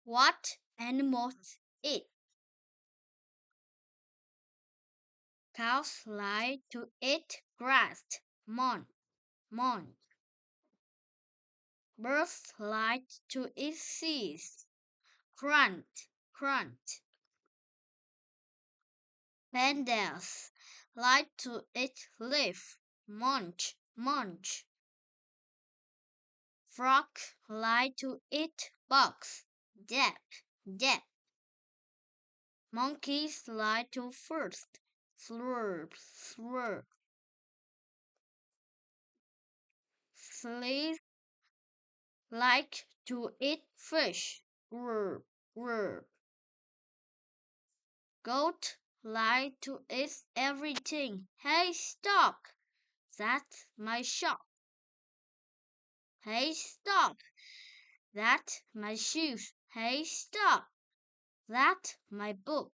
What animals eat? Cows like to eat grass. Mon, mon. Birds like to eat seeds. Grunt, grunt. Pandas like to eat leaf. Munch, munch. Frogs like to eat bugs. Dap, dap. Monkeys like to first. Slurp, slurp. Fleas like to eat fish. Grr, grr. Goat like to eat everything. Hey, stop! That's my shop. Hey, stop! That's my shoes. Hey, stop! That's my book.